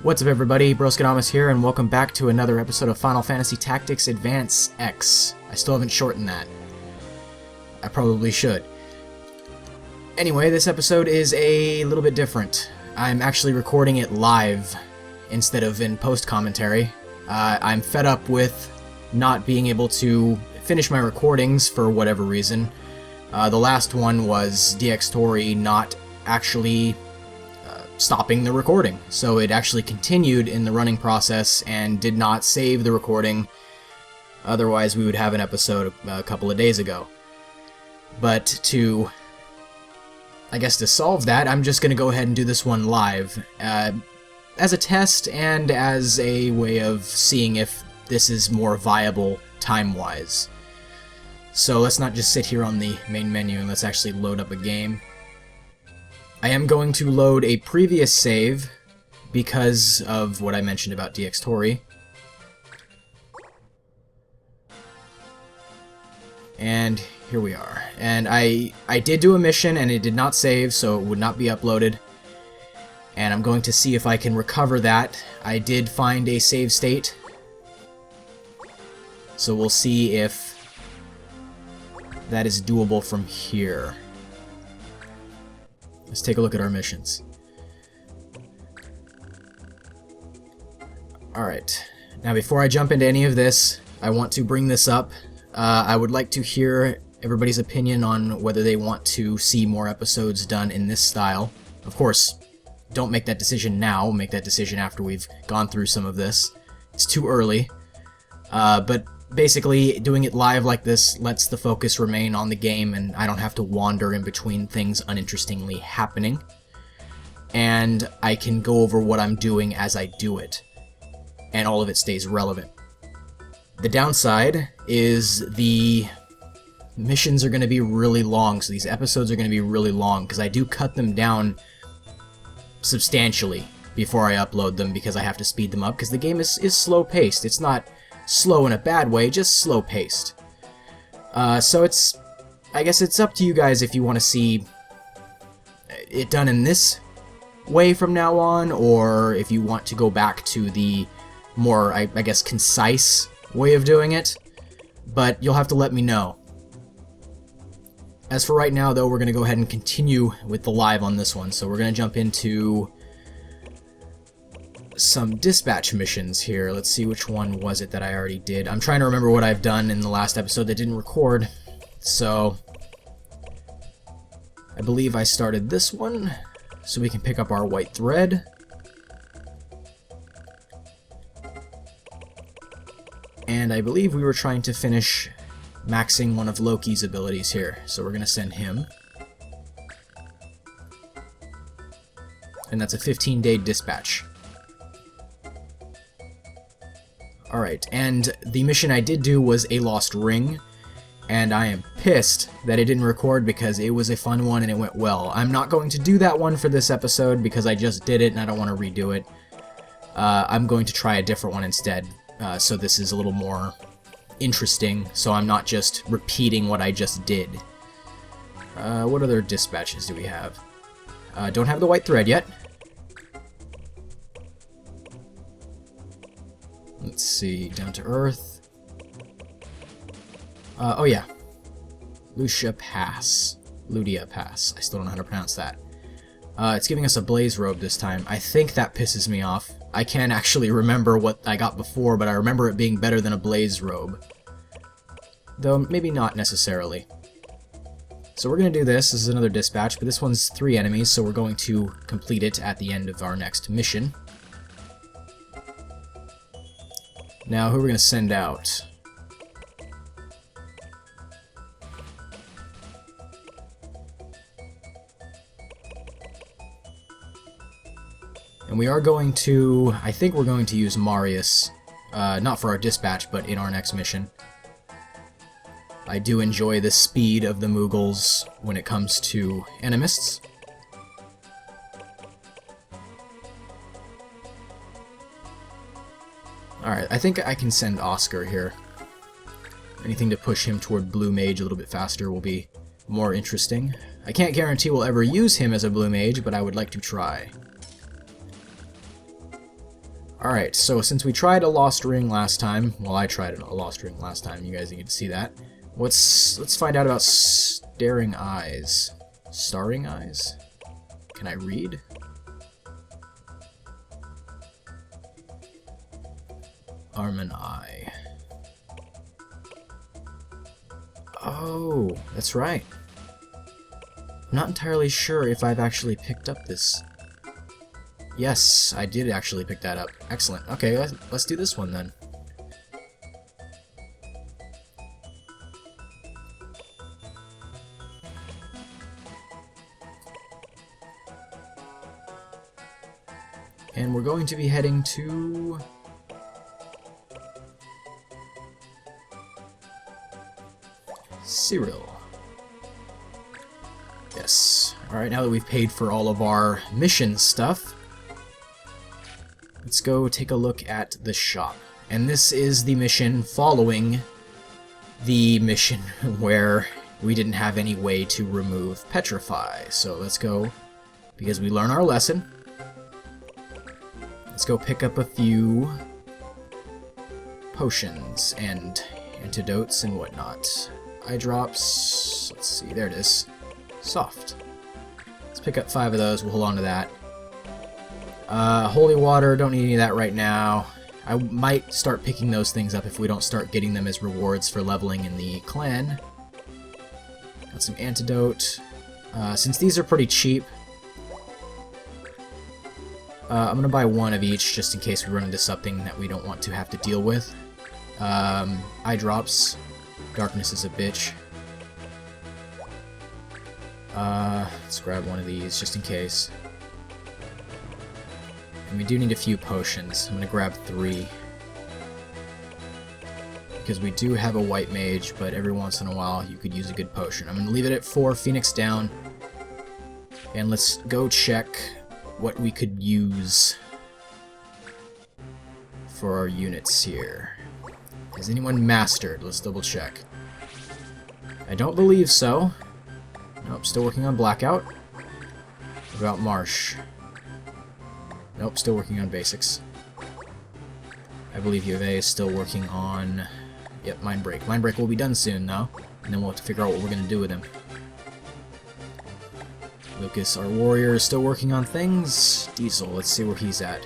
What's up everybody, Broskadamus here, and welcome back to another episode of Final Fantasy Tactics Advance X. I still haven't shortened that. I probably should. Anyway, this episode is a little bit different. I'm actually recording it live instead of in post-commentary. I'm fed up with not being able to finish my recordings for whatever reason. The last one was DX Tori not actually stopping the recording. So it actually continued in the running process and did not save the recording. Otherwise, we would have an episode a couple of days ago. But to solve that, I'm just going to go ahead and do this one live. As a test and as a way of seeing if this is more viable time-wise. So let's not just sit here on the main menu and let's actually load up a game. I am going to load a previous save because of what I mentioned about DX Tori. And here we are. And I did do a mission and it did not save, so it would not be uploaded. And I'm going to see if I can recover that. I did find a save state. So we'll see if that is doable from here. Let's take a look at our missions. Alright, now before I jump into any of this, I want to bring this up. I would like to hear everybody's opinion on whether they want to see more episodes done in this style. Of course, don't make that decision now, make that decision after we've gone through some of this. It's too early. But basically, doing it live like this lets the focus remain on the game and I don't have to wander in between things uninterestingly happening. And I can go over what I'm doing as I do it. And all of it stays relevant. The downside is the missions are going to be really long, so these episodes are going to be really long, because I do cut them down substantially before I upload them, because I have to speed them up, because the game is slow-paced. It's not slow in a bad way, just slow-paced. So I guess it's up to you guys if you want to see it done in this way from now on, or if you want to go back to the more, I guess, concise way of doing it. But you'll have to let me know. As for right now, though, we're going to go ahead and continue with the live on this one. So we're going to jump into some dispatch missions here. Let's see, which one was it that I already did. I'm trying to remember what I've done in the last episode that didn't record. So I believe I started this one, so we can pick up our white thread. And I believe we were trying to finish maxing one of Loki's abilities here, so we're going to send him. And that's a 15-day dispatch. Alright, and the mission I did do was a lost ring, and I am pissed that it didn't record because it was a fun one and it went well. I'm not going to do that one for this episode because I just did it and I don't want to redo it. I'm going to try a different one instead, so this is a little more interesting, so I'm not just repeating what I just did. What other dispatches do we have? Don't have the white thread yet. Let's see, down to Earth. Oh yeah. Ludia Pass. I still don't know how to pronounce that. It's giving us a blaze robe this time. I think that pisses me off. I can't actually remember what I got before, but I remember it being better than a blaze robe. Though, maybe not necessarily. So we're going to do this. This is another dispatch, but this one's 3 enemies, so we're going to complete it at the end of our next mission. Now, who are we going to send out? And we are going to, I think we're going to use Marius, not for our dispatch, but in our next mission. I do enjoy the speed of the Moogles when it comes to enemists. Alright, I think I can send Oscar here. Anything to push him toward Blue Mage a little bit faster will be more interesting. I can't guarantee we'll ever use him as a Blue Mage, but I would like to try. Alright, so since we tried a lost ring last time, well, I tried a lost ring last time, you guys didn't get to see that. Let's find out about staring eyes. Starring eyes? Can I read? Arm and eye. Oh, that's right. I'm not entirely sure if I've actually picked up this. Yes, I did actually pick that up. Excellent. Okay, let's do this one then. And we're going to be heading to... Cyril. Yes. Alright, now that we've paid for all of our mission stuff, let's go take a look at the shop. And this is the mission following the mission where we didn't have any way to remove Petrify. So let's go, because we learn our lesson. Let's go pick up a few potions and antidotes and whatnot. Eye drops, let's see, there it is. Soft. Let's pick up 5 of those, we'll hold on to that. Holy water, don't need any of that right now. I might start picking those things up if we don't start getting them as rewards for leveling in the clan. Got some antidote. Since these are pretty cheap, I'm gonna buy 1 of each just in case we run into something that we don't want to have to deal with. Eye drops. Darkness is a bitch. Let's grab 1 of these just in case. And we do need a few potions. I'm gonna grab 3. Because we do have a white mage, but every once in a while you could use a good potion. I'm gonna leave it at 4, Phoenix down. And let's go check what we could use for our units here. Has anyone mastered? Let's double check. I don't believe so. Nope, still working on Blackout. What about Marsh? Nope, still working on basics. I believe U of A is still working on... Yep, Mind Break. Mind Break will be done soon, though. And then we'll have to figure out what we're going to do with him. Lucas, our warrior, is still working on things. Diesel, let's see where he's at.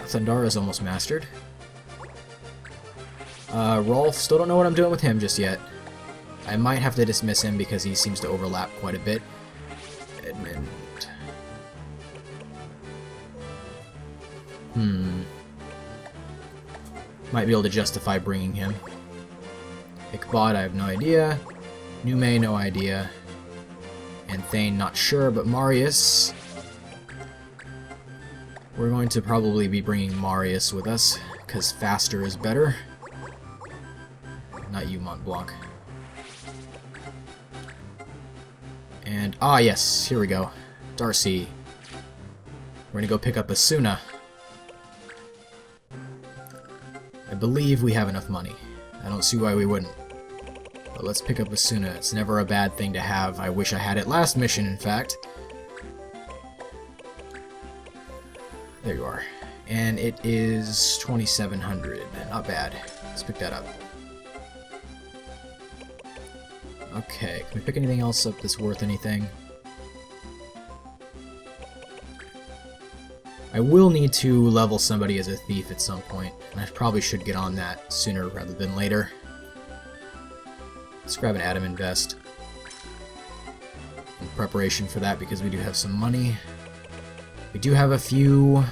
Thundara's almost mastered. Rolf, still don't know what I'm doing with him just yet. I might have to dismiss him because he seems to overlap quite a bit. Edmund. Might be able to justify bringing him. Ichabod, I have no idea. Nume, no idea. And Thane, not sure, but Marius... We're going to probably be bringing Marius with us, because faster is better. Not you, Mont Blanc. And, ah yes, here we go. Darcy. We're gonna go pick up Asuna. I believe we have enough money. I don't see why we wouldn't. But let's pick up Asuna. It's never a bad thing to have. I wish I had it last mission, in fact. There you are. And it is 2,700. Not bad. Let's pick that up. Okay, can we pick anything else up that's worth anything? I will need to level somebody as a thief at some point, and I probably should get on that sooner rather than later. Let's grab an Adam Invest in preparation for that because we do have some money. We do have a few...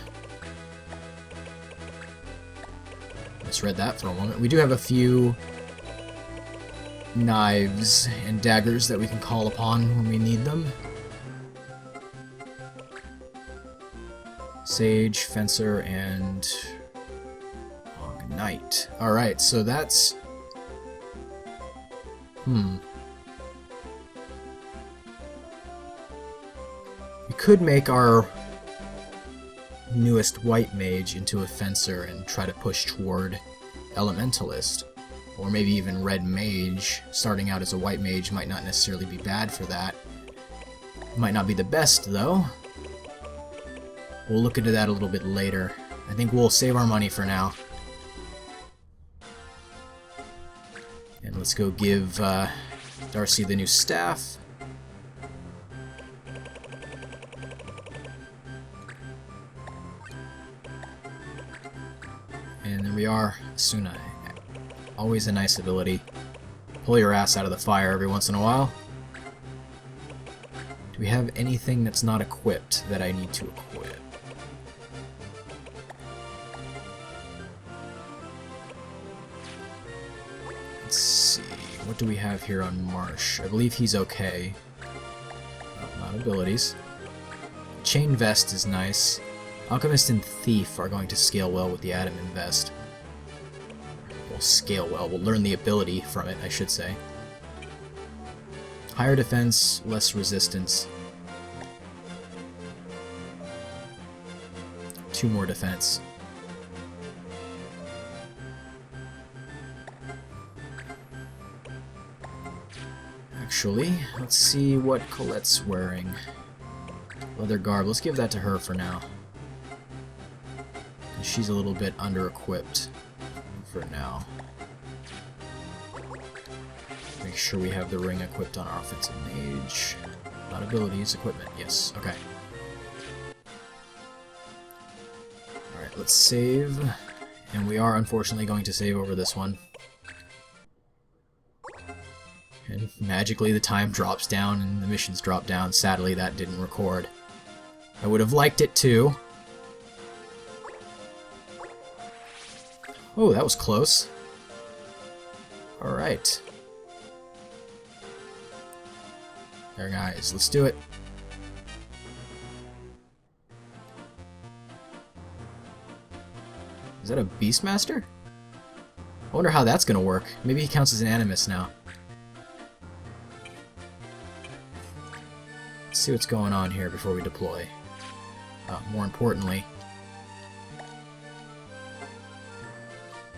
Misread that for a moment. We do have a few knives and daggers that we can call upon when we need them. Sage, Fencer, and Knight. Alright, so that's... We could make our newest white mage into a fencer and try to push toward elementalist. Or maybe even red mage. Starting out as a white mage might not necessarily be bad for that. Might not be the best, though. We'll look into that a little bit later. I think we'll save our money for now. And let's go give Darcy the new staff. And there we are. Suna. Always a nice ability. Pull your ass out of the fire every once in a while. Do we have anything that's not equipped that I need to equip? Let's see. What do we have here on Marsh? I believe he's okay. Not abilities. Chain Vest is nice. Alchemist and Thief are going to scale well with the Adamant Vest. Well, scale well. We'll learn the ability from it, I should say. Higher defense, less resistance. 2 more defense. Actually, let's see what Colette's wearing. Leather garb. Let's give that to her for now. She's a little bit under-equipped for now. Make sure we have the ring equipped on our offensive mage. Not abilities, equipment. Yes, okay. Alright, let's save. And we are unfortunately going to save over this one. And magically the time drops down and the missions drop down. Sadly, that didn't record. I would have liked it too. Oh, that was close. Alright. There, guys, let's do it. Is that a Beastmaster? I wonder how that's gonna work. Maybe he counts as an Animus now. Let's see what's going on here before we deploy. More importantly,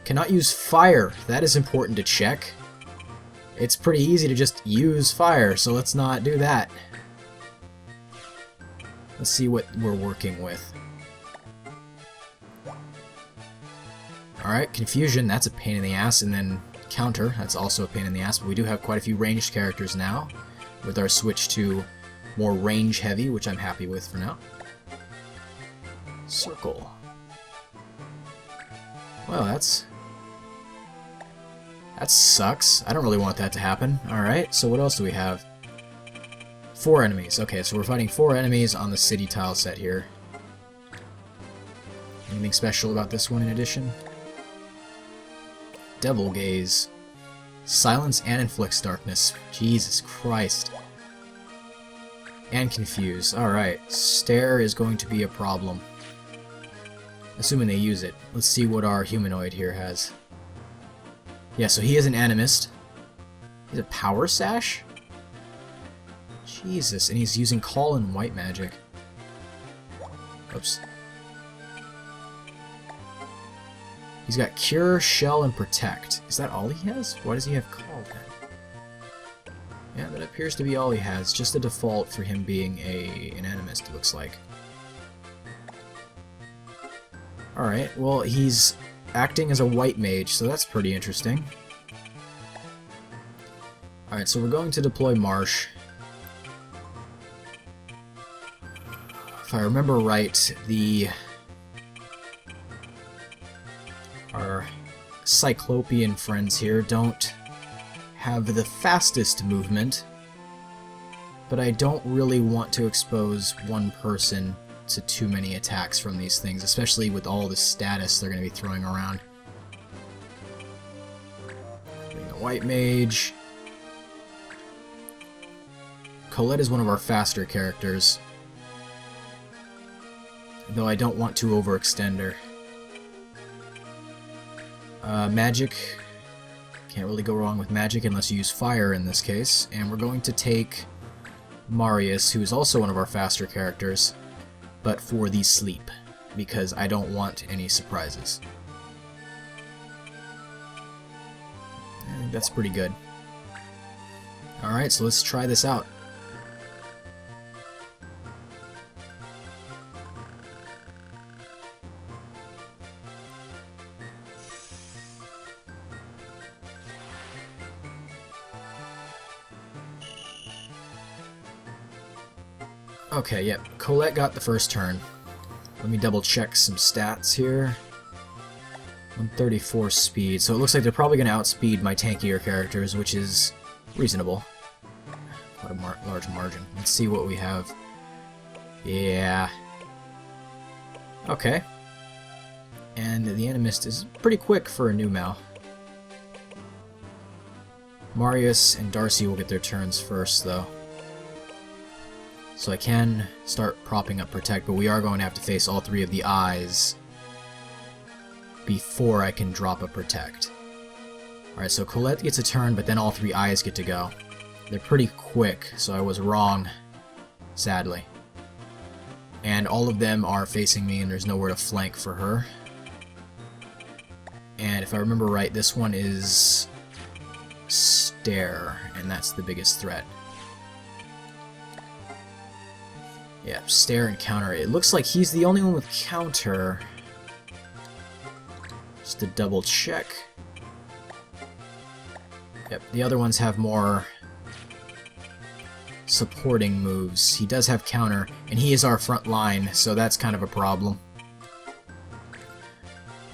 cannot use fire. That is important to check. It's pretty easy to just use fire, so let's not do that. Let's see what we're working with. Alright, confusion, that's a pain in the ass, and then counter, that's also a pain in the ass, but we do have quite a few ranged characters now, with our switch to more range heavy, which I'm happy with for now. Circle. Well, that sucks. I don't really want that to happen. Alright, so what else do we have? 4 enemies. Okay, so we're fighting 4 enemies on the city tile set here. Anything special about this one in addition? Devil Gaze. Silence and inflicts darkness. Jesus Christ. And confuse. Alright, stare is going to be a problem. Assuming they use it. Let's see what our humanoid here has. Yeah, so he is an animist. He's a power sash? Jesus, and he's using call and white magic. Oops. He's got cure, shell, and protect. Is that all he has? Why does he have call then? Yeah, that appears to be all he has. Just a default for him being an animist, it looks like. Alright, well, he's acting as a white mage, so that's pretty interesting. Alright, so we're going to deploy Marsh. If I remember right, our Cyclopean friends here don't have the fastest movement, but I don't really want to expose one person to too many attacks from these things, especially with all the status they're going to be throwing around. Being a white mage. Colette is one of our faster characters, though I don't want to overextend her. Magic. Can't really go wrong with magic unless you use fire in this case, and we're going to take Marius, who is also one of our faster characters, but for the sleep, because I don't want any surprises. I think that's pretty good. Alright, so let's try this out. Okay, yep. Colette got the first turn. Let me double check some stats here. 134 speed, so it looks like they're probably going to outspeed my tankier characters, which is reasonable. Quite a large margin. Let's see what we have. Yeah. Okay. And the Animist is pretty quick for a new Mal. Marius and Darcy will get their turns first, though. So I can start propping up Protect, but we are going to have to face all three of the eyes before I can drop a Protect. Alright, so Colette gets a turn, but then all three eyes get to go. They're pretty quick, so I was wrong, sadly. And all of them are facing me, and there's nowhere to flank for her. And if I remember right, this one is Stare, and that's the biggest threat. Yeah, Stare and Counter. It looks like he's the only one with Counter. Just to double check. Yep, the other ones have more supporting moves. He does have Counter, and he is our front line, so that's kind of a problem.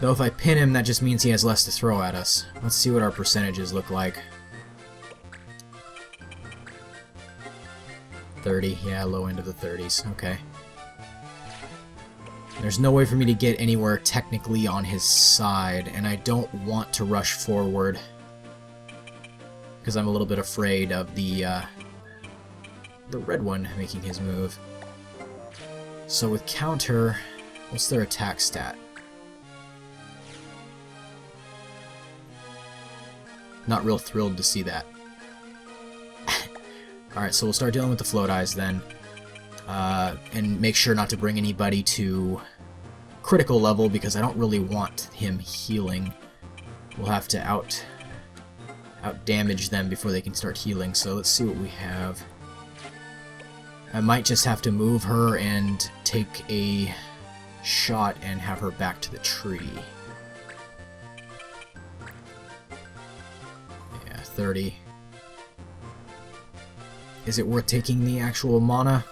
Though if I pin him, that just means he has less to throw at us. Let's see what our percentages look like. 30, yeah, low end of the 30s, okay. There's no way for me to get anywhere technically on his side, and I don't want to rush forward because I'm a little bit afraid of the red one making his move. So with Counter, what's their attack stat? Not real thrilled to see that. Alright, so we'll start dealing with the float eyes then. And make sure not to bring anybody to critical level because I don't really want him healing. We'll have to out damage them before they can start healing, so let's see what we have. I might just have to move her and take a shot and have her back to the tree. Yeah, 30. Is it worth taking the actual mana?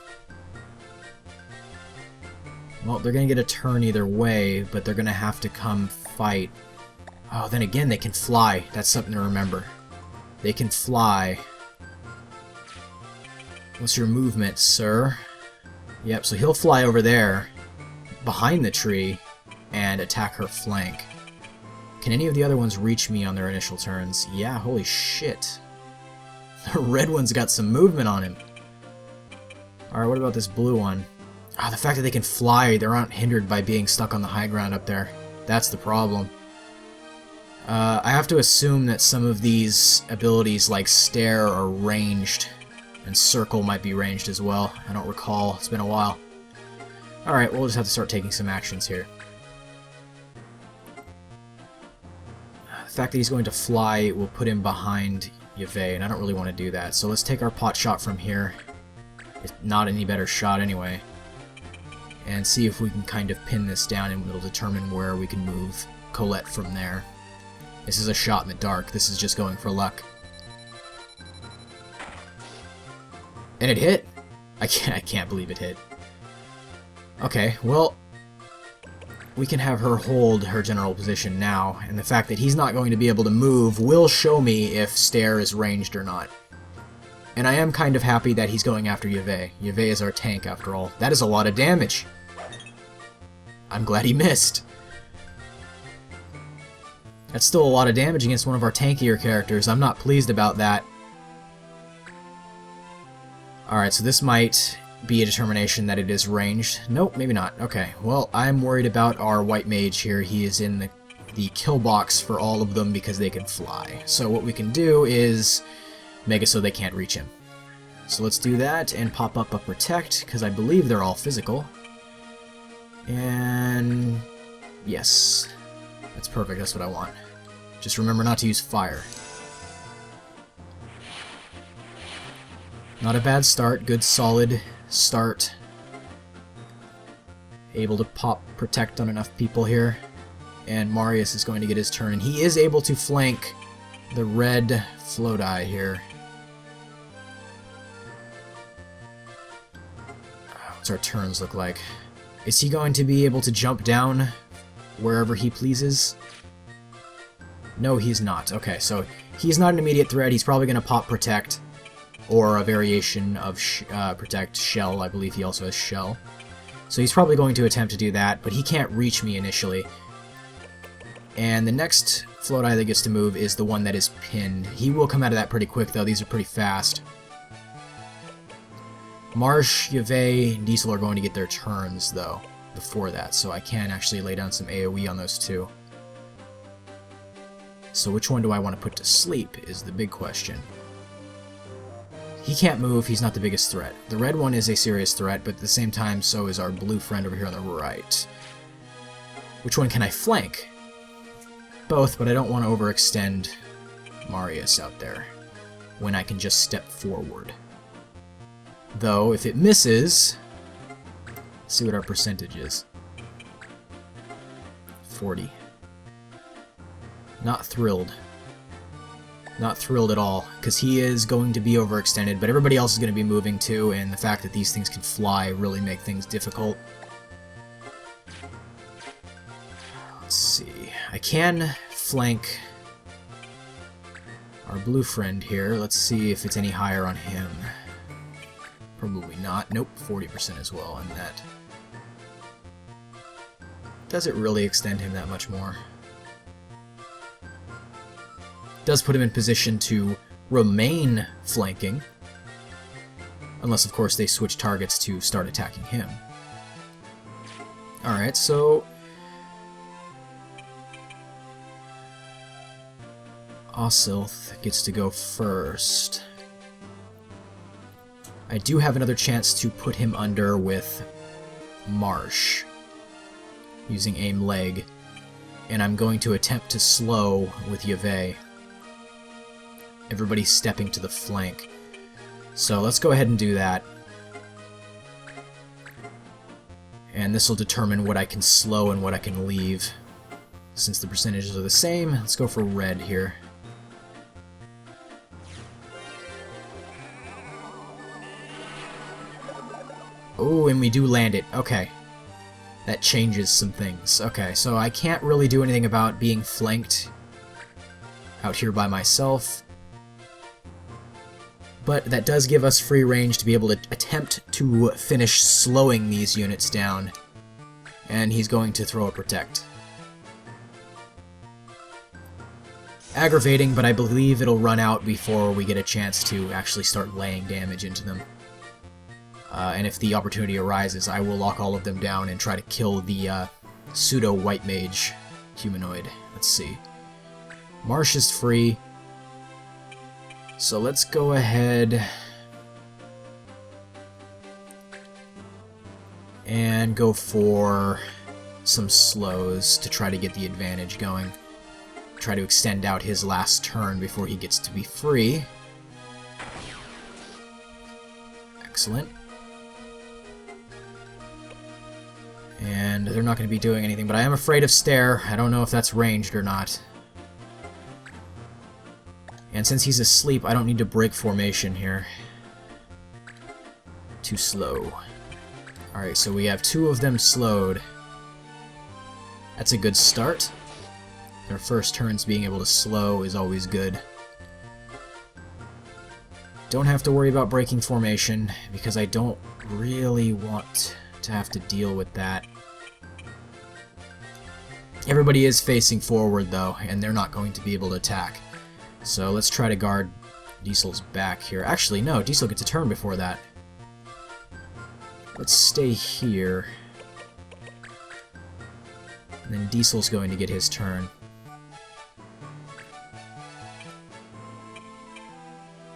Well, they're gonna get a turn either way, but they're gonna have to come fight. Oh, then again, they can fly. That's something to remember. They can fly. What's your movement, sir? Yep, so he'll fly over there, behind the tree, and attack her flank. Can any of the other ones reach me on their initial turns? Yeah, holy shit. The red one's got some movement on him. Alright, what about this blue one? Ah, the fact that they can fly, they're not hindered by being stuck on the high ground up there. That's the problem. I have to assume that some of these abilities, like Stare, are ranged. And Circle might be ranged as well. I don't recall. It's been a while. Alright, we'll just have to start taking some actions here. The fact that he's going to fly will put him behind Yeve, and I don't really want to do that. So let's take our pot shot from here. It's not any better shot anyway. And see if we can kind of pin this down, and it'll determine where we can move Colette from there. This is a shot in the dark. This is just going for luck. And it hit! I can't believe it hit. Okay, well, we can have her hold her general position now, and the fact that he's not going to be able to move will show me if Stare is ranged or not. And I am kind of happy that he's going after Yeve. Yeve is our tank, after all. That is a lot of damage! I'm glad he missed. That's still a lot of damage against one of our tankier characters. I'm not pleased about that. Alright, so this might be a determination that it is ranged. Nope, maybe not. Okay, well, I'm worried about our white mage here. He is in the kill box for all of them because they can fly. So what we can do is make it so they can't reach him. So let's do that and pop up a Protect, because I believe they're all physical. And yes, that's perfect, that's what I want. Just remember not to use fire. Not a bad start, good solid start. Able to pop Protect on enough people here. And Marius is going to get his turn, and he is able to flank the red float eye here. What's our turns look like? Is he going to be able to jump down wherever he pleases? No, he's not. Okay, so he's not an immediate threat. He's probably going to pop Protect, or a variation of Protect Shell. I believe he also has Shell. So he's probably going to attempt to do that, but he can't reach me initially. And the next float eye that gets to move is the one that is pinned. He will come out of that pretty quick, though. These are pretty fast. Marsh, Yave, and Diesel are going to get their turns, though, before that, so I can actually lay down some AoE on those two. So which one do I want to put to sleep is the big question. He can't move, he's not the biggest threat. The red one is a serious threat, but at the same time, so is our blue friend over here on the right. Which one can I flank? Both, but I don't want to overextend Marius out there when I can just step forward. Though, if it misses, let's see what our percentage is. 40. Not thrilled. Not thrilled at all, because he is going to be overextended, but everybody else is going to be moving too, and the fact that these things can fly really make things difficult. Let's see. I can flank our blue friend here. Let's see if it's any higher on him. Probably not. Nope, 40% as well on that. Does it really extend him that much more? Does put him in position to remain flanking. Unless, of course, they switch targets to start attacking him. Alright, so Osilth gets to go first. I do have another chance to put him under with Marsh, using aim leg, and I'm going to attempt to slow with Yave. Everybody's stepping to the flank. So let's go ahead and do that. And this will determine what I can slow and what I can leave. Since the percentages are the same, let's go for red here. Oh, and we do land it. Okay. That changes some things. Okay, so I can't really do anything about being flanked out here by myself. But that does give us free range to be able to attempt to finish slowing these units down. And he's going to throw a Protect. Aggravating, but I believe it'll run out before we get a chance to actually start laying damage into them. And if the opportunity arises, I will lock all of them down and try to kill the pseudo-white mage humanoid. Let's see. Marsh is free. So let's go ahead and go for some slows to try to get the advantage going. Try to extend out his last turn before he gets to be free. Excellent. And they're not going to be doing anything, but I am afraid of Stare. I don't know if that's ranged or not. And since he's asleep, I don't need to break formation here. Too slow. Alright, so we have two of them slowed. That's a good start. Their first turns being able to slow is always good. Don't have to worry about breaking formation, because I don't really want to have to deal with that. Everybody is facing forward, though, and they're not going to be able to attack. So let's try to guard Diesel's back here. Actually, no, Diesel gets a turn before that. Let's stay here. And then Diesel's going to get his turn.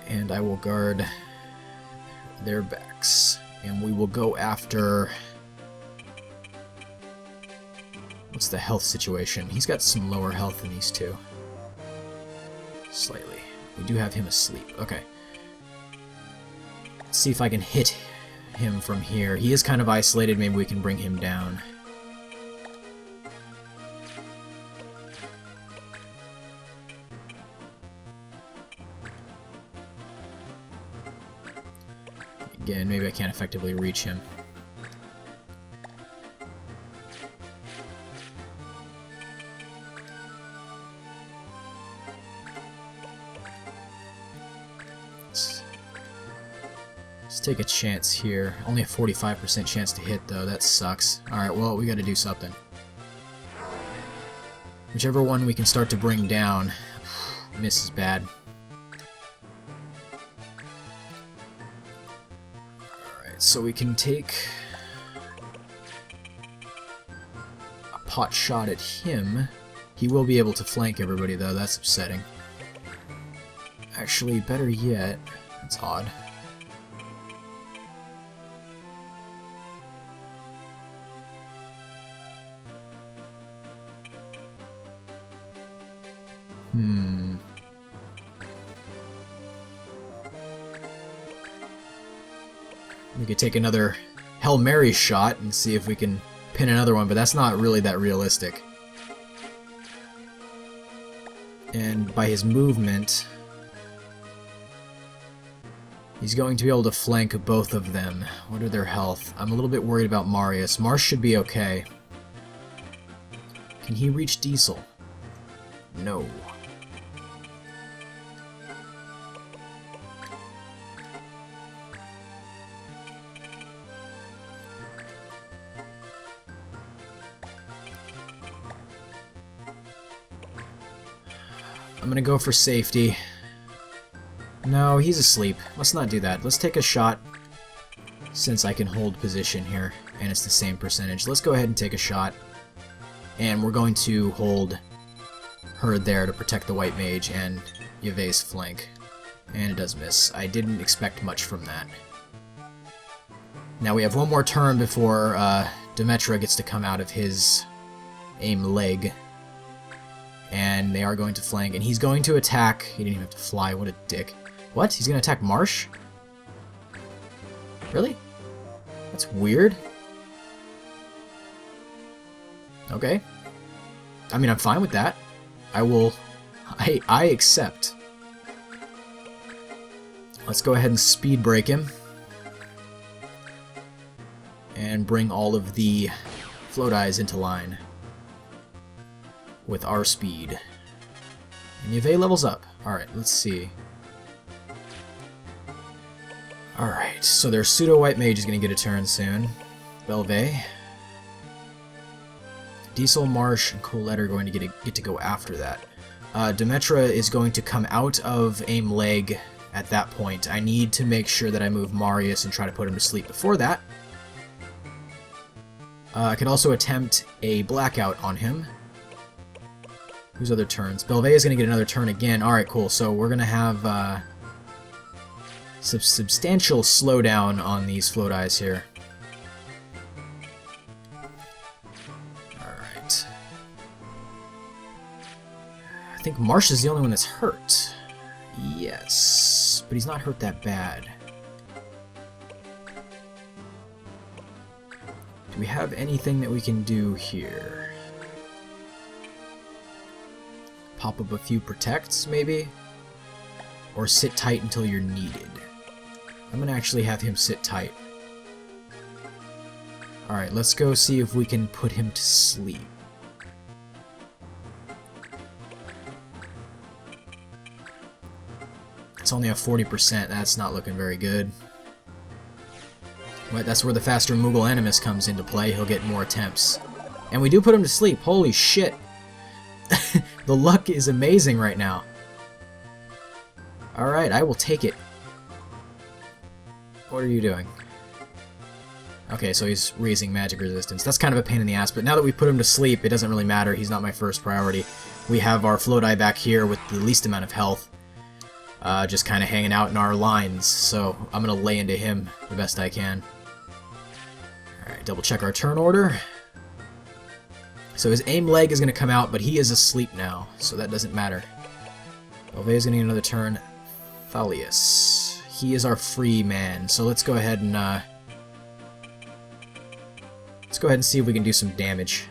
And I will guard their backs. And we will go after... What's the health situation? He's got some lower health than these two. Slightly. We do have him asleep. Okay. Let's see if I can hit him from here. He is kind of isolated. Maybe we can bring him down. Again, maybe I can't effectively reach him. Let's take a chance here. Only a 45% chance to hit, though. That sucks. Alright, well, we gotta do something. Whichever one we can start to bring down. Miss is bad. Alright, so we can take a pot shot at him. He will be able to flank everybody, though. That's upsetting. Actually, better yet... That's odd. We could take another Hail Mary shot and see if we can pin another one, but that's not really that realistic. And by his movement, he's going to be able to flank both of them. What are their health? I'm a little bit worried about Marius. Marsh should be okay. Can he reach Diesel? No. I'm gonna go for safety. No, he's asleep. Let's not do that. Let's take a shot, since I can hold position here, and it's the same percentage. Let's go ahead and take a shot, and we're going to hold her there to protect the white mage and Yvei's flank. And it does miss. I didn't expect much from that. Now we have one more turn before Demetra gets to come out of his aim leg. And they are going to flank, and he's going to attack. He didn't even have to fly. What a dick. What? He's going to attack Marsh? Really? That's weird. Okay. I mean, I'm fine with that. I accept. Let's go ahead and speed break him. And bring all of the float eyes into line. With our speed. And Yvei levels up. Alright, let's see. Alright, so their pseudo-white mage is going to get a turn soon. Belvey. Diesel, Marsh, and Colette are going to get to go after that. Demetra is going to come out of aim leg at that point. I need to make sure that I move Marius and try to put him to sleep before that. I could also attempt a blackout on him. Whose other turns? Belvey is going to get another turn again. Alright, cool. So we're going to have substantial slowdown on these float eyes here. Alright. I think Marsh is the only one that's hurt. Yes, but he's not hurt that bad. Do we have anything that we can do here? Pop up a few protects, maybe? Or sit tight until you're needed. I'm gonna actually have him sit tight. Alright, let's go see if we can put him to sleep. It's only a 40%, that's not looking very good. But that's where the faster Moogle Animus comes into play, he'll get more attempts. And we do put him to sleep, holy shit! The luck is amazing right now. Alright, I will take it. What are you doing? Okay, so he's raising magic resistance. That's kind of a pain in the ass, but now that we put him to sleep, it doesn't really matter. He's not my first priority. We have our float eye back here with the least amount of health. Just kind of hanging out in our lines, so I'm going to lay into him the best I can. Alright, double check our turn order. So his aim leg is going to come out, but he is asleep now, so that doesn't matter. Belvey is going to get another turn. Thalius. He is our free man, so let's go ahead and see if we can do some damage.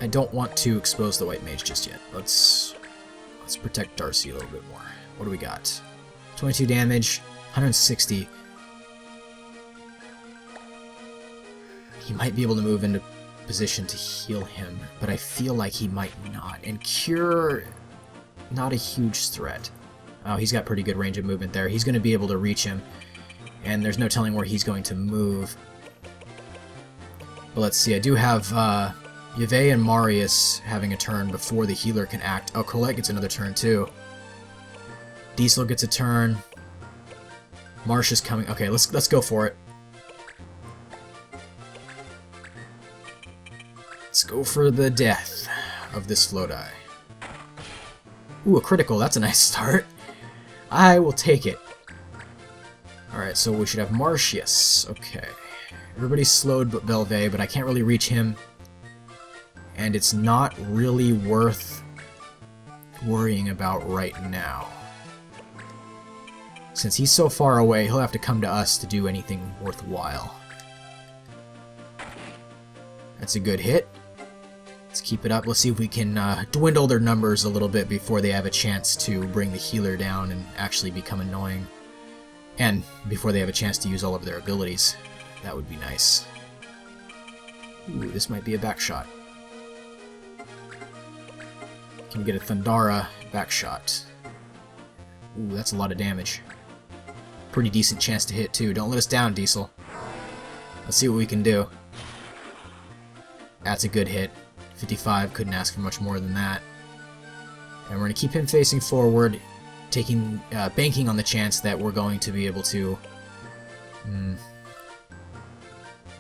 I don't want to expose the white mage just yet. Let's protect Darcy a little bit more. What do we got? 22 damage, 160. He might be able to move into position to heal him, but I feel like he might not. And Cure, not a huge threat. Oh, he's got pretty good range of movement there. He's going to be able to reach him, and there's no telling where he's going to move. But let's see, I do have Yve and Marius having a turn before the healer can act. Oh, Colette gets another turn too. Diesel gets a turn. Marsh is coming. Okay, let's go for it. Let's go for the death of this Flodai. Ooh, a critical. That's a nice start. I will take it. Alright, so we should have Marsh. Yes. Okay. Everybody's slowed but Belvais, but I can't really reach him. And it's not really worth worrying about right now. Since he's so far away, he'll have to come to us to do anything worthwhile. That's a good hit. Let's keep it up. Let's see if we can dwindle their numbers a little bit before they have a chance to bring the healer down and actually become annoying. And before they have a chance to use all of their abilities. That would be nice. Ooh, this might be a back shot. Can we get a Thundara back shot? Ooh, that's a lot of damage. Pretty decent chance to hit too. Don't let us down, Diesel. Let's see what we can do. That's a good hit. 55, couldn't ask for much more than that. And we're going to keep him facing forward, taking, banking on the chance that we're going to be able to...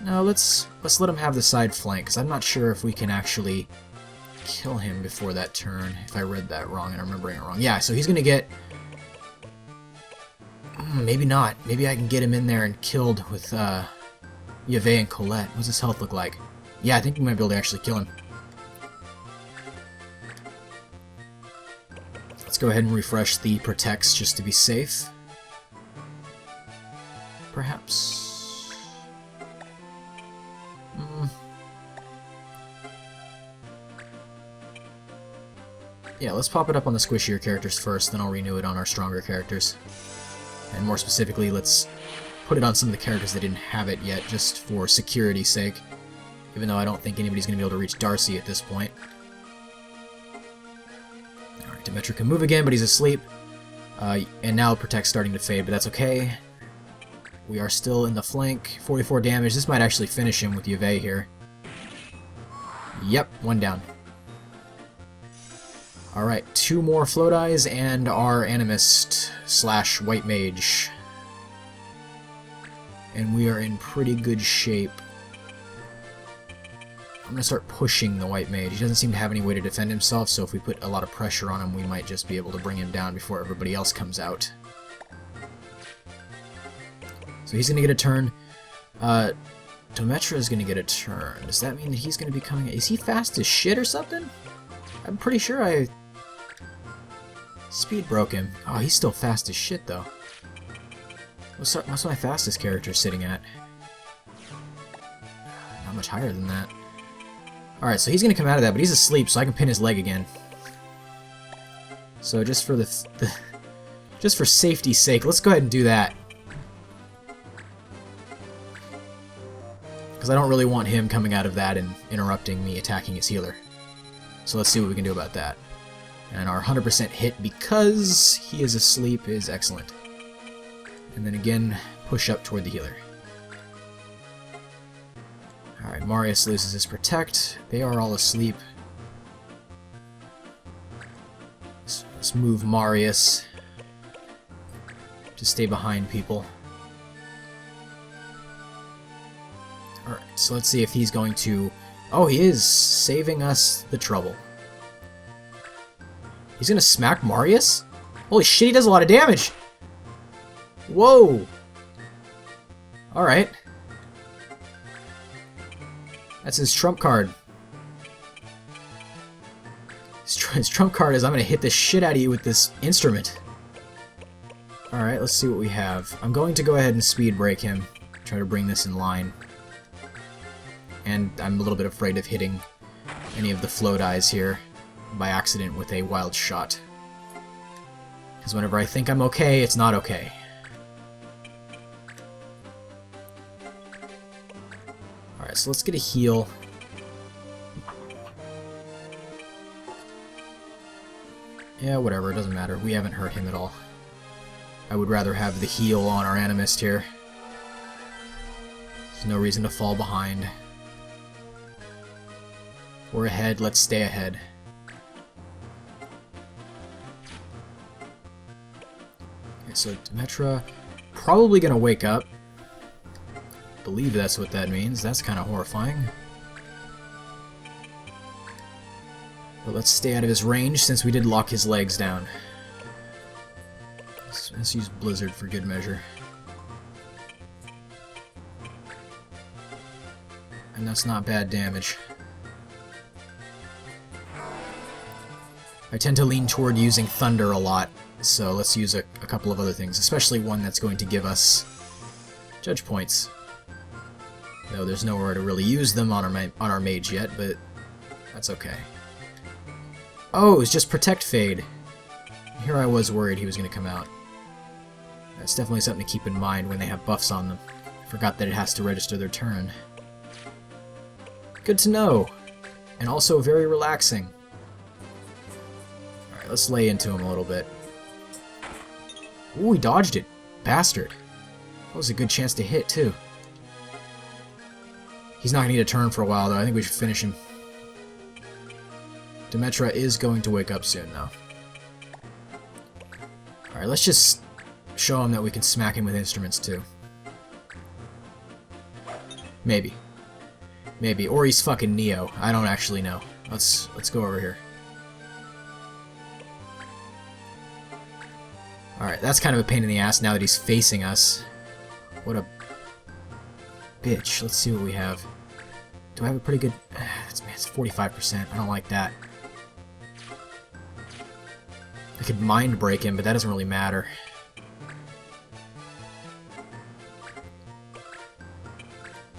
No, let's let him have the side flank, because I'm not sure if we can actually kill him before that turn, if I read that wrong and I'm remembering it wrong. Yeah, so he's going to get... maybe not. Maybe I can get him in there and killed with Yve and Colette. What's his health look like? Yeah, I think we might be able to actually kill him. Let's go ahead and refresh the protects just to be safe. Perhaps. Yeah, let's pop it up on the squishier characters first, then I'll renew it on our stronger characters. And more specifically, let's put it on some of the characters that didn't have it yet, just for security's sake. Even though I don't think anybody's going to be able to reach Darcy at this point. Alright, Demetra can move again, but he's asleep. And now Protect's starting to fade, but that's okay. We are still in the flank. 44 damage. This might actually finish him with Yve here. Yep, one down. Alright, 2 more Flodais and our Animist / White Mage. And we are in pretty good shape. I'm going to start pushing the White Mage. He doesn't seem to have any way to defend himself, so if we put a lot of pressure on him, we might just be able to bring him down before everybody else comes out. So he's going to get a turn. Demetra is going to get a turn. Does that mean that he's going to be coming... Is he fast as shit or something? I'm pretty sure I... Speed broke him. Oh, he's still fast as shit, though. What's my fastest character sitting at? Not much higher than that. Alright, so he's going to come out of that, but he's asleep, so I can pin his leg again. So just for just for safety's sake, let's go ahead and do that. Because I don't really want him coming out of that and interrupting me attacking his healer. So let's see what we can do about that. And our 100% hit because he is asleep is excellent. And then again, push up toward the healer. Alright, Marius loses his Protect. They are all asleep. Let's move Marius to stay behind people. Alright, so let's see if he's going to... Oh, he is saving us the trouble. He's gonna smack Marius? Holy shit, he does a lot of damage! Whoa! Alright. That's his trump card. His trump card is, I'm gonna hit the shit out of you with this instrument. Alright, let's see what we have. I'm going to go ahead and speed break him. Try to bring this in line. And I'm a little bit afraid of hitting any of the Flodais here by accident with a wild shot. Because whenever I think I'm okay, it's not okay. Alright, so let's get a heal. Yeah, whatever, it doesn't matter. We haven't hurt him at all. I would rather have the heal on our Animist here. There's no reason to fall behind. We're ahead, let's stay ahead. Okay, so Demetra probably gonna wake up. Believe that's what that means. That's kind of horrifying. But let's stay out of his range since we did lock his legs down. Let's use Blizzard for good measure. And that's not bad damage. I tend to lean toward using Thunder a lot, so let's use a couple of other things, especially one that's going to give us Judge Points. Though there's nowhere to really use them on our mage yet, but that's okay. Oh, it's just Protect Fade. Here I was worried he was going to come out. That's definitely something to keep in mind when they have buffs on them. I forgot that it has to register their turn. Good to know. And also very relaxing. Alright, let's lay into him a little bit. Ooh, he dodged it. Bastard. That was a good chance to hit, too. He's not going to need a turn for a while, though. I think we should finish him. Demetra is going to wake up soon, though. Alright, let's just show him that we can smack him with instruments, too. Maybe. Maybe. Or he's fucking Neo. I don't actually know. Let's go over here. Alright, that's kind of a pain in the ass now that he's facing us. What a bitch. Let's see what we have. Do I have a pretty good... It's 45%. I don't like that. I could Mind Break him, but that doesn't really matter.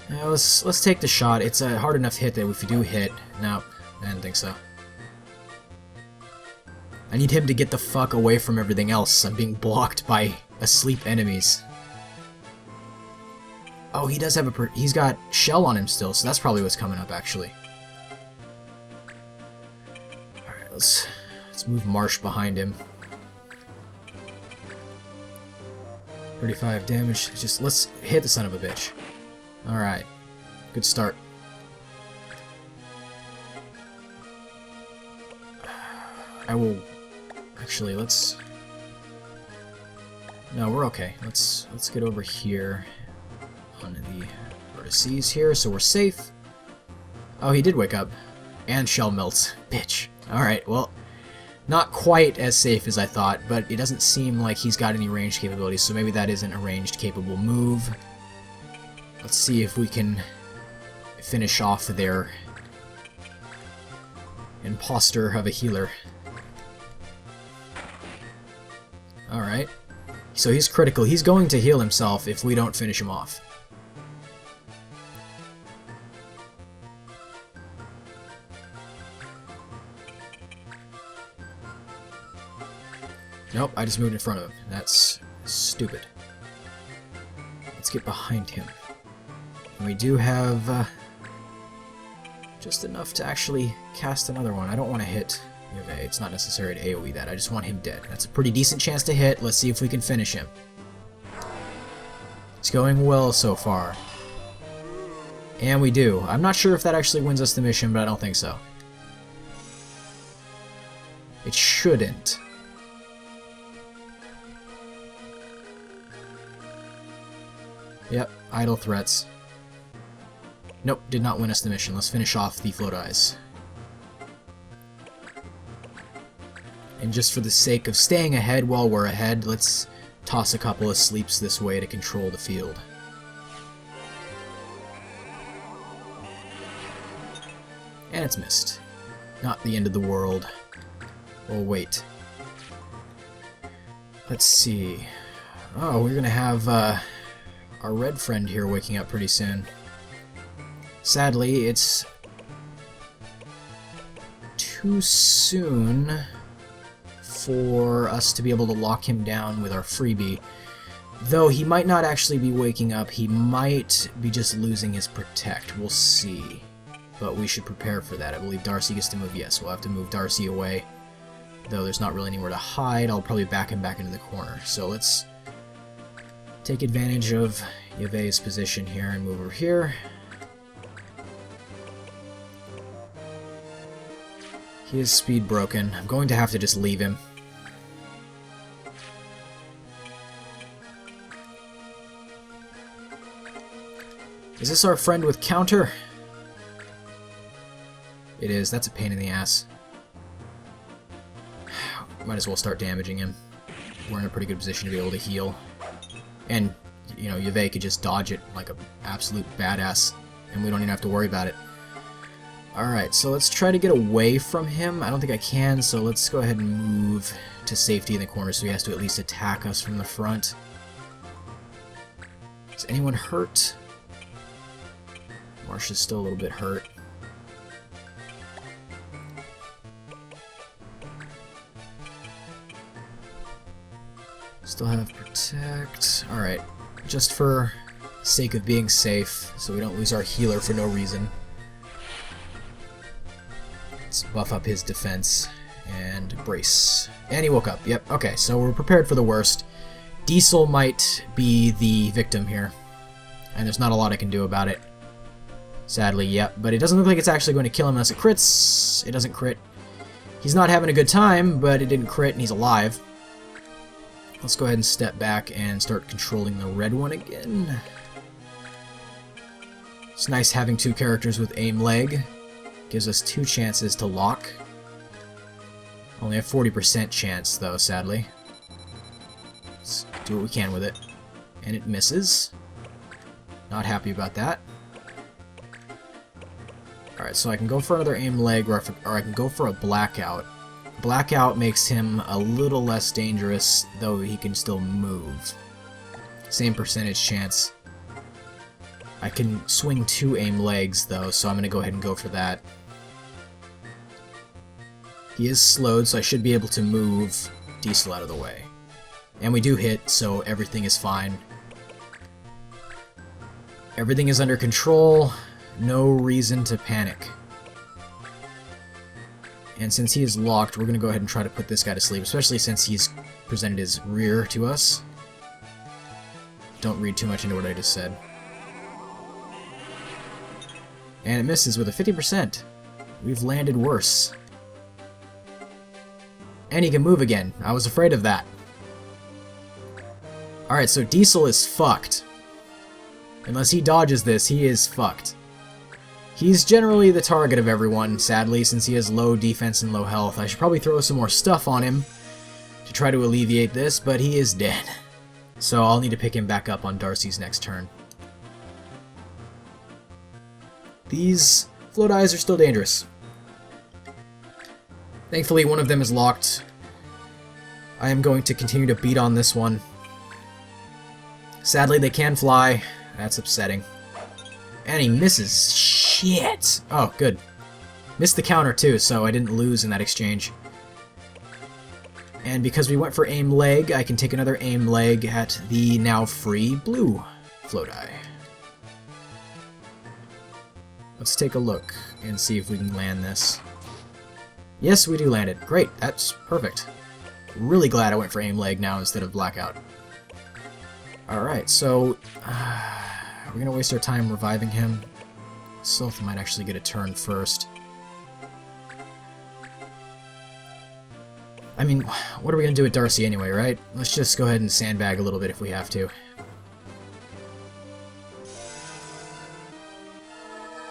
Yeah, let's take the shot. It's a hard enough hit that if we do hit... Nope, I didn't think so. I need him to get the fuck away from everything else. I'm being blocked by asleep enemies. Oh, he does have he's got Shell on him still, so that's probably what's coming up, actually. Alright, let's move Marsh behind him. 35 damage. Just let's hit the son of a bitch. Alright. Good start. I will... Actually, let's... No, we're okay. Let's get over here on the vertices here, so we're safe. Oh, he did wake up. And Shell melts. Bitch. Alright, well... Not quite as safe as I thought, but it doesn't seem like he's got any ranged capabilities, so maybe that isn't a ranged capable move. Let's see if we can finish off their imposter of a healer. Alright. So he's critical. He's going to heal himself if we don't finish him off. Nope, I just moved in front of him. That's stupid. Let's get behind him. And we do have just enough to actually cast another one. I don't want to hit Yove. It's not necessary to AoE that. I just want him dead. That's a pretty decent chance to hit. Let's see if we can finish him. It's going well so far. And we do. I'm not sure if that actually wins us the mission, but I don't think so. It shouldn't. Yep, idle threats. Nope, did not win us the mission. Let's finish off the Float Eyes. And just for the sake of staying ahead while we're ahead, let's toss a couple of sleeps this way to control the field. And it's missed. Not the end of the world. We'll wait. Let's see. Oh, we're gonna have our red friend here waking up pretty soon. Sadly, it's too soon for us to be able to lock him down with our freebie. Though he might not actually be waking up, he might be just losing his protect. We'll see. But we should prepare for that. I believe Darcy gets to move. Yes, we'll have to move Darcy away. Though there's not really anywhere to hide, I'll probably back him back into the corner. So let's take advantage of Yavei's position here and move over here. He is speed broken. I'm going to have to just leave him. Is this our friend with counter? It is. That's a pain in the ass. Might as well start damaging him. We're in a pretty good position to be able to heal. And, you know, Yavei could just dodge it like an absolute badass, and we don't even have to worry about it. Alright, so let's try to get away from him. I don't think I can, so let's go ahead and move to safety in the corner so he has to at least attack us from the front. Is anyone hurt? Marsha's still a little bit hurt. Still have protect. Alright, just for sake of being safe, so we don't lose our healer for no reason. Let's buff up his defense and brace. And he woke up. Yep, okay, so we're prepared for the worst. Diesel might be the victim here, and there's not a lot I can do about it. Sadly, yep, but it doesn't look like it's actually going to kill him unless it crits. It doesn't crit. He's not having a good time, but it didn't crit and he's alive. Let's go ahead and step back and start controlling the red one again. It's nice having two characters with aim leg. Gives us 2 chances to lock. Only a 40% chance, though, sadly. Let's do what we can with it. And it misses. Not happy about that. Alright, so I can go for another aim leg, or I can go for a blackout. Blackout makes him a little less dangerous, though he can still move. Same percentage chance. I can swing 2 aim legs, though, so I'm going to go ahead and go for that. He is slowed, so I should be able to move Diesel out of the way. And we do hit, so everything is fine. Everything is under control. No reason to panic. And since he is locked, we're going to go ahead and try to put this guy to sleep, especially since he's presented his rear to us. Don't read too much into what I just said. And it misses with a 50%. We've landed worse. And he can move again. I was afraid of that. Alright, so Diesel is fucked. Unless he dodges this, he is fucked. He's generally the target of everyone, sadly, since he has low defense and low health. I should probably throw some more stuff on him to try to alleviate this, but he is dead. So I'll need to pick him back up on Darcy's next turn. These float eyes are still dangerous. Thankfully, one of them is locked. I am going to continue to beat on this one. Sadly, they can fly. That's upsetting. And he misses. Shit! Oh, good. Missed the counter, too, so I didn't lose in that exchange. And because we went for aim leg, I can take another aim leg at the now free blue float eye. Let's take a look and see if we can land this. Yes, we do land it. Great, that's perfect. Really glad I went for aim leg now instead of blackout. Alright, so we're gonna waste our time reviving him. Sylph might actually get a turn first. I mean, what are we gonna do with Darcy anyway, right? Let's just go ahead and sandbag a little bit if we have to.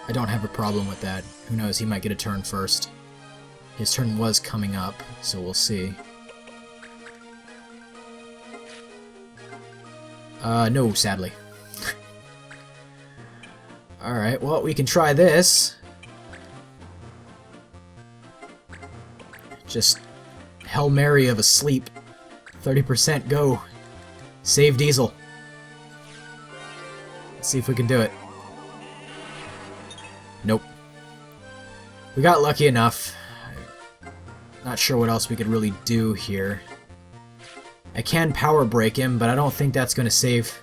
I don't have a problem with that. Who knows, he might get a turn first. His turn was coming up, so we'll see. No, sadly. Alright, well, we can try this. Just Hail Mary of a sleep. 30% go. Save Diesel. Let's see if we can do it. Nope. We got lucky enough. Not sure what else we could really do here. I can power break him, but I don't think that's going to save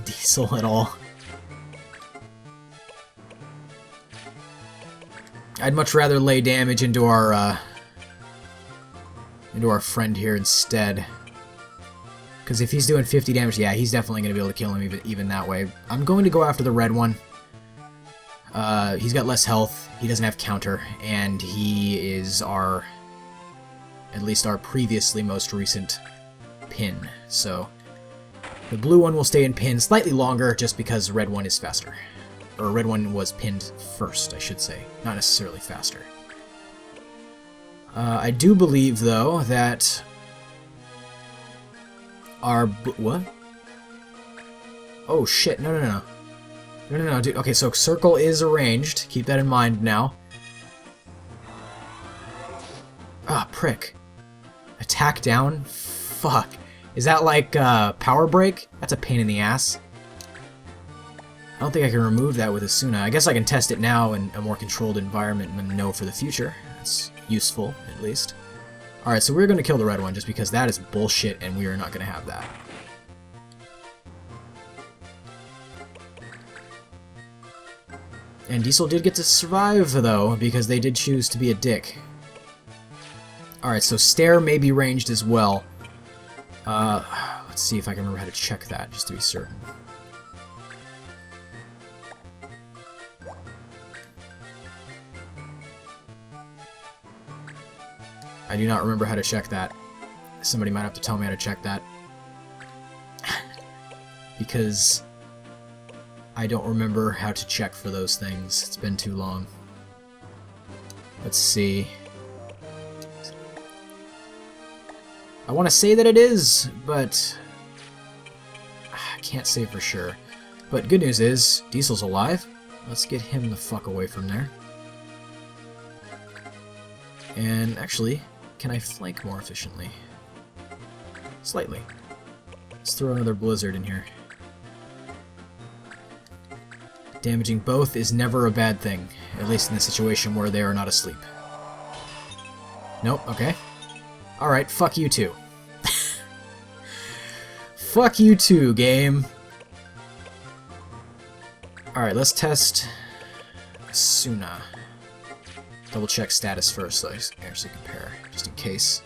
Diesel at all. I'd much rather lay damage into our friend here instead. Because if he's doing 50 damage, yeah, he's definitely going to be able to kill him even that way. I'm going to go after the red one. He's got less health, he doesn't have counter, and he is at least our previously most recent pin. So the blue one will stay in pin slightly longer just because red one is faster. Or red one was pinned first, I should say, not necessarily faster. I do believe, though, that our... What? Oh, shit. No, dude. Okay, so circle is arranged. Keep that in mind now. Ah, prick. Attack down? Fuck. Is that like power break? That's a pain in the ass. I don't think I can remove that with Asuna. I guess I can test it now in a more controlled environment and know for the future. That's useful, at least. Alright, so we're going to kill the red one just because that is bullshit and we are not going to have that. And Diesel did get to survive, though, because they did choose to be a dick. Alright, so Stare may be ranged as well. Let's see if I can remember how to check that, just to be certain. I do not remember how to check that. Somebody might have to tell me how to check that. Because I don't remember how to check for those things. It's been too long. Let's see. I want to say that it is, but I can't say for sure. But good news is, Diesel's alive. Let's get him the fuck away from there. And actually, can I flank more efficiently? Slightly. Let's throw another blizzard in here. Damaging both is never a bad thing, at least in the situation where they are not asleep. Nope, okay. Alright, fuck you too. Fuck you too, game. Alright, let's test Asuna. Double check status first, so I actually compare, just in case.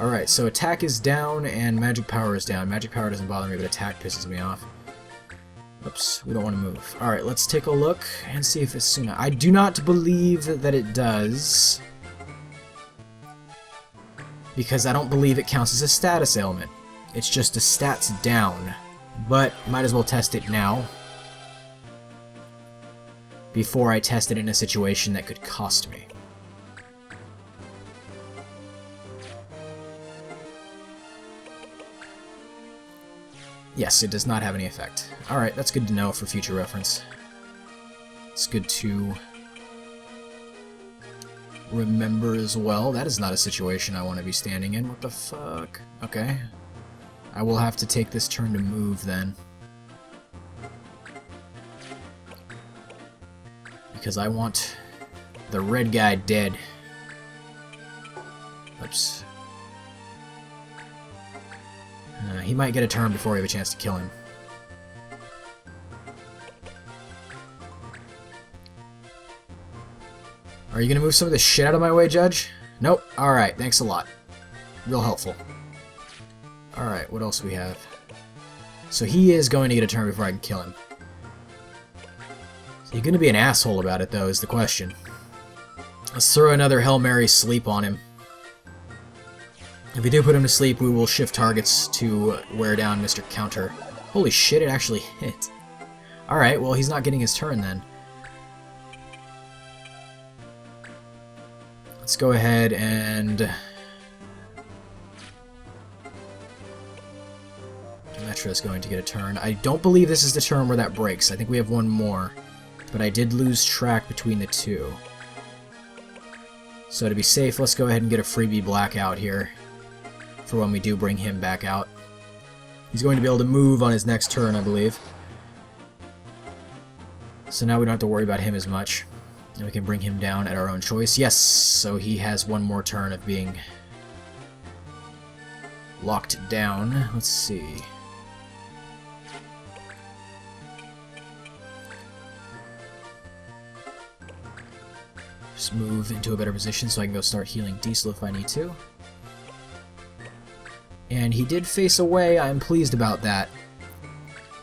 Alright, so attack is down and magic power is down. Magic power doesn't bother me, but attack pisses me off. Oops, we don't want to move. Alright, let's take a look and see if Asuna... I do not believe that it does, because I don't believe it counts as a status ailment. It's just a stats down, but might as well test it now before I test it in a situation that could cost me. Yes, it does not have any effect. Alright, that's good to know for future reference. It's good to remember as well. That is not a situation I want to be standing in. What the fuck? Okay. I will have to take this turn to move then. Because I want the red guy dead. Oops. He might get a turn before we have a chance to kill him. Are you gonna move some of this shit out of my way, Judge? Nope. Alright, thanks a lot. Real helpful. Alright, what else do we have? So he is going to get a turn before I can kill him. Is he gonna be an asshole about it, though, is the question. Let's throw another Hail Mary sleep on him. If we do put him to sleep, we will shift targets to wear down Mr. Counter. Holy shit, it actually hit. Alright, well, he's not getting his turn then. Let's go ahead and... Metra is going to get a turn. I don't believe this is the turn where that breaks. I think we have one more. But I did lose track between the two. So to be safe, let's go ahead and get a freebie blackout here for when we do bring him back out. He's going to be able to move on his next turn, I believe. So now we don't have to worry about him as much. And we can bring him down at our own choice. Yes, so he has one more turn of being locked down. Let's see. Just move into a better position so I can go start healing Diesel if I need to. And he did face away. I'm pleased about that.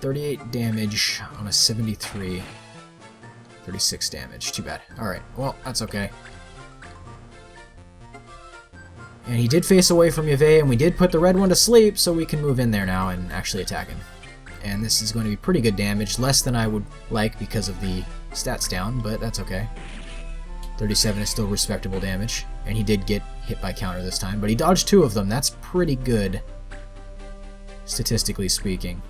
38 damage on a 73. 36 damage. Too bad. Alright, well, that's okay. And he did face away from Yave, and we did put the red one to sleep, so we can move in there now and actually attack him. And this is going to be pretty good damage, less than I would like because of the stats down, but that's okay. 37 is still respectable damage, and he did get hit by counter this time, but he dodged 2 of them. That's pretty good, statistically speaking.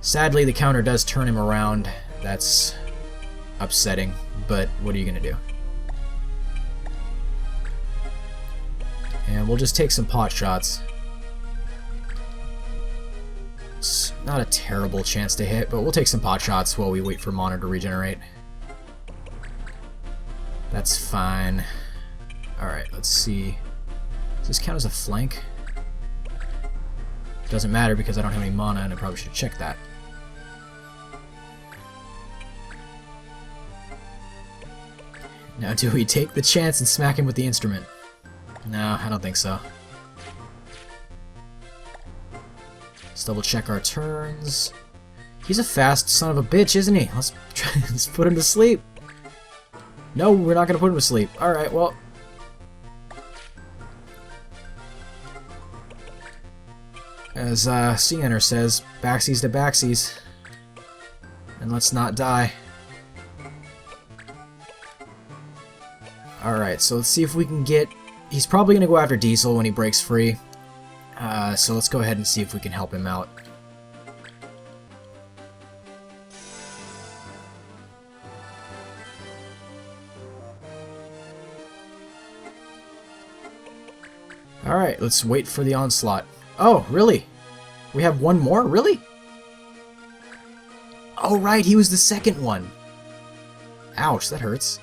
Sadly, the counter does turn him around. That's upsetting, but what are you going to do? And we'll just take some pot shots. It's not a terrible chance to hit, but we'll take some pot shots while we wait for mana to regenerate. That's fine. Alright, let's see. Does this count as a flank? Doesn't matter because I don't have any mana, and I probably should check that. Now, do we take the chance and smack him with the instrument? No, I don't think so. Let's double check our turns. He's a fast son of a bitch, isn't he? Let's put him to sleep. No, we're not going to put him to sleep. Alright, well. As Seaner says, backsies to backsies. And let's not die. Alright, so let's see if we can get... He's probably going to go after Diesel when he breaks free. So let's go ahead and see if we can help him out. Alright, let's wait for the onslaught. Oh, really? We have one more? Really? Oh, right, he was the second one. Ouch, that hurts.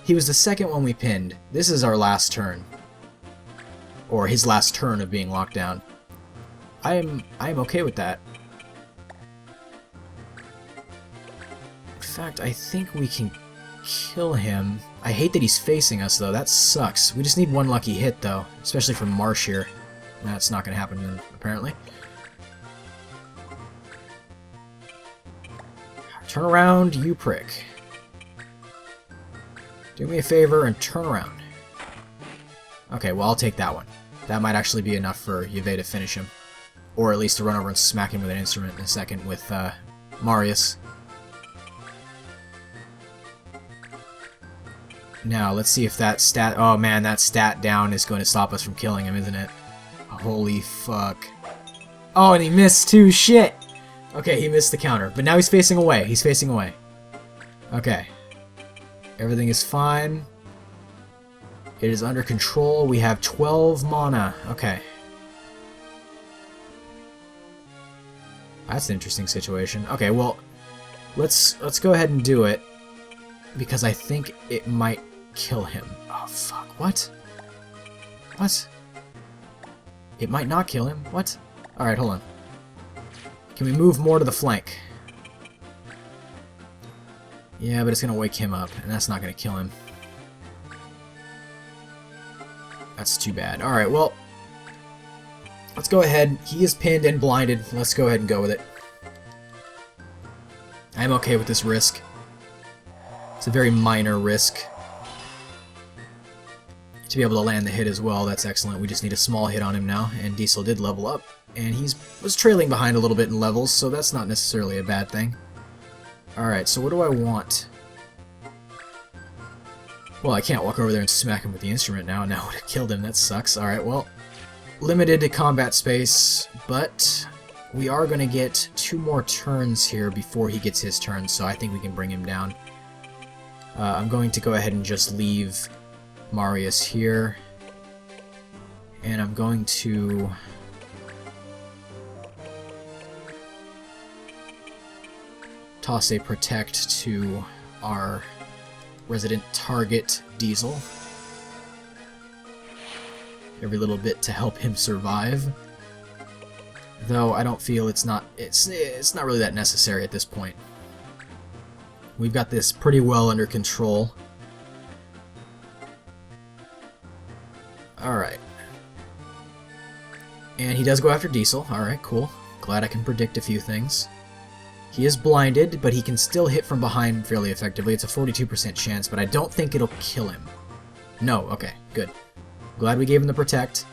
He was the second one we pinned. This is our last turn. Or his last turn of being locked down. I am okay with that. In fact, I think we can kill him. I hate that he's facing us, though. That sucks. We just need one lucky hit, though. Especially from Marsh here. That's not going to happen, then, apparently. Turn around, you prick. Do me a favor and turn around. Okay, well, I'll take that one. That might actually be enough for Yave to finish him. Or at least to run over and smack him with an instrument in a second with Marius. Now, let's see if that stat... Oh man, that stat down is going to stop us from killing him, isn't it? Holy fuck. Oh, and he missed too, shit! Okay, he missed the counter, but now he's facing away. He's facing away. Okay. Everything is fine. It is under control. We have 12 mana. Okay. That's an interesting situation. Okay, well, let's go ahead and do it, because I think it might kill him. Oh, fuck. What? What? It might not kill him? What? Alright, hold on. Can we move more to the flank? Yeah, but it's going to wake him up, and that's not going to kill him. That's too bad. Alright, well, let's go ahead. He is pinned and blinded. Let's go ahead and go with it. I'm okay with this risk. It's a very minor risk. To be able to land the hit as well, that's excellent. We just need a small hit on him now, and Diesel did level up. And he was trailing behind a little bit in levels, so that's not necessarily a bad thing. Alright, so what do I want? Well, I can't walk over there and smack him with the instrument now. Now I would have killed him. That sucks. Alright, well, limited to combat space, but we are going to get 2 more turns here before he gets his turn, so I think we can bring him down. I'm going to go ahead and just leave Marius here, and I'm going to toss a protect to our resident target, Diesel. Every little bit to help him survive. Though I don't feel it's not really that necessary at this point. We've got this pretty well under control. Alright. And he does go after Diesel. Alright, cool. Glad I can predict a few things. He is blinded, but he can still hit from behind fairly effectively. It's a 42% chance, but I don't think it'll kill him. No, okay, good. Glad we gave him the protect.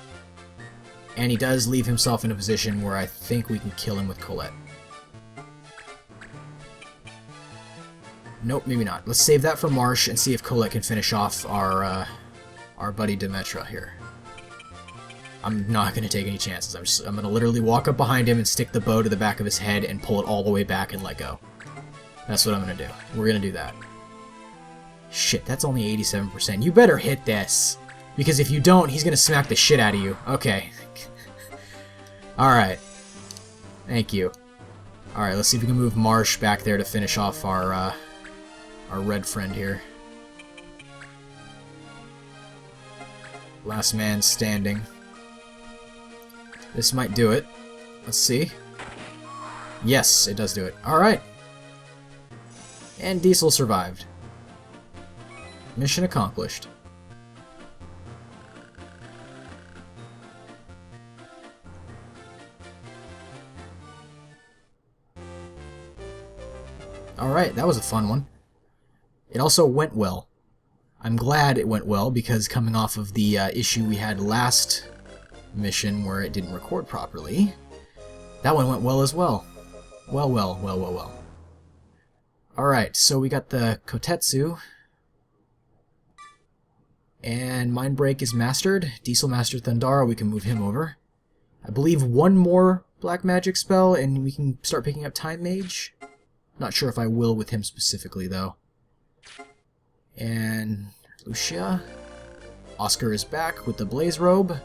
And he does leave himself in a position where I think we can kill him with Colette. Nope, maybe not. Let's save that for Marsh and see if Colette can finish off our buddy Demetra here. I'm not going to take any chances. I'm going to literally walk up behind him and stick the bow to the back of his head and pull it all the way back and let go. That's what I'm going to do. We're going to do that. Shit, that's only 87%. You better hit this. Because if you don't, he's going to smack the shit out of you. Okay. Alright. Thank you. Alright, let's see if we can move Marsh back there to finish off our red friend here. Last man standing. This might do it. Let's see. Yes, it does do it. Alright. And Diesel survived. Mission accomplished. Alright, that was a fun one. It also went well. I'm glad it went well, because coming off of the issue we had last mission where it didn't record properly, that one went well as well. Well. Alright, so we got the Kotetsu, and Mindbreak is mastered. Diesel mastered Thundara, we can move him over. I believe one more Black Magic spell, and we can start picking up Time Mage. Not sure if I will with him specifically, though. And Lucia. Oscar is back with the Blaze Robe.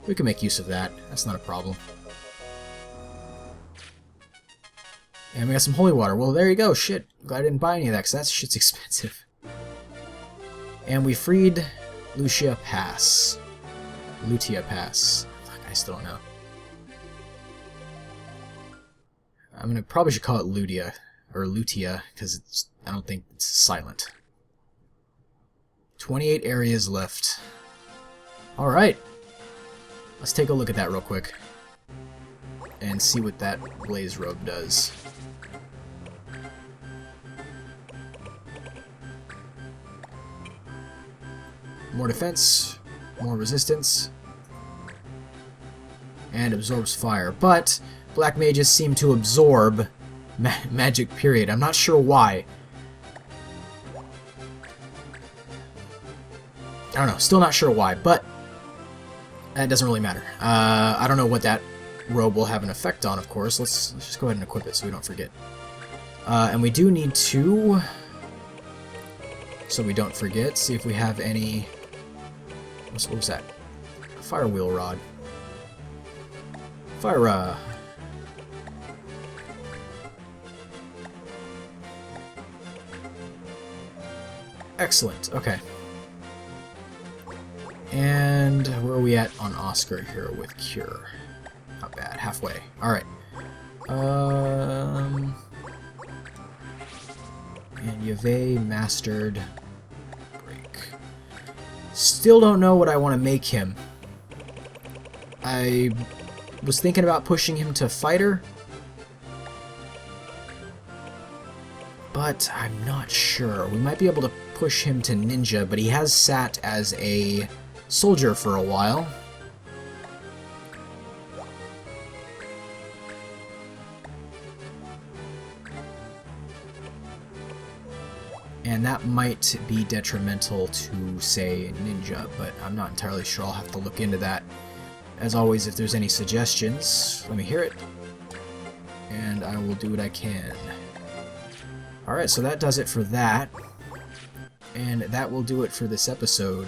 We can make use of that. That's not a problem. And we got some holy water. Well, there you go. Shit. Glad I didn't buy any of that, because that shit's expensive. And we freed Lucia Pass. Lutia Pass. Fuck, I still don't know. Probably should call it Lutia. Or Lutia, because I don't think it's silent. 28 areas left. Alright. Let's take a look at that real quick. And see what that Blaze Robe does. More defense, more resistance, and absorbs fire. But Black Mages seem to absorb magic, period. I'm not sure why. I don't know, still not sure why, but that doesn't really matter. I don't know what that robe will have an effect on, of course. Let's just go ahead and equip it so we don't forget. And we do need to, so we don't forget, see if we have any... What was that? Fire Wheel Rod. Fire, Excellent, okay. And where are we at on Oscar here with Cure? Not bad, halfway. Alright. And Yave mastered Break. Still don't know what I want to make him. I was thinking about pushing him to Fighter, but I'm not sure. We might be able to push him to Ninja, but he has sat as a Soldier for a while. And that might be detrimental to, say, Ninja, but I'm not entirely sure. I'll have to look into that. As always, if there's any suggestions, let me hear it, and I will do what I can. Alright, so that does it for that. And that will do it for this episode.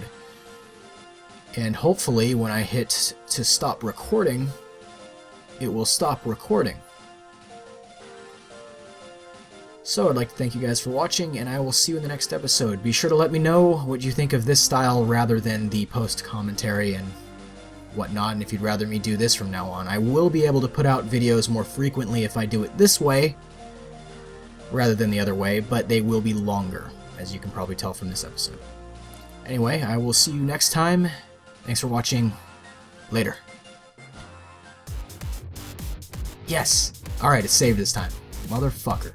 And hopefully, when I hit to stop recording, it will stop recording. So I'd like to thank you guys for watching, and I will see you in the next episode. Be sure to let me know what you think of this style rather than the post-commentary and whatnot, and if you'd rather me do this from now on. I will be able to put out videos more frequently if I do it this way, rather than the other way, but they will be longer, as you can probably tell from this episode. Anyway, I will see you next time. Thanks for watching. Later. Yes! Alright, it's saved this time. Motherfucker.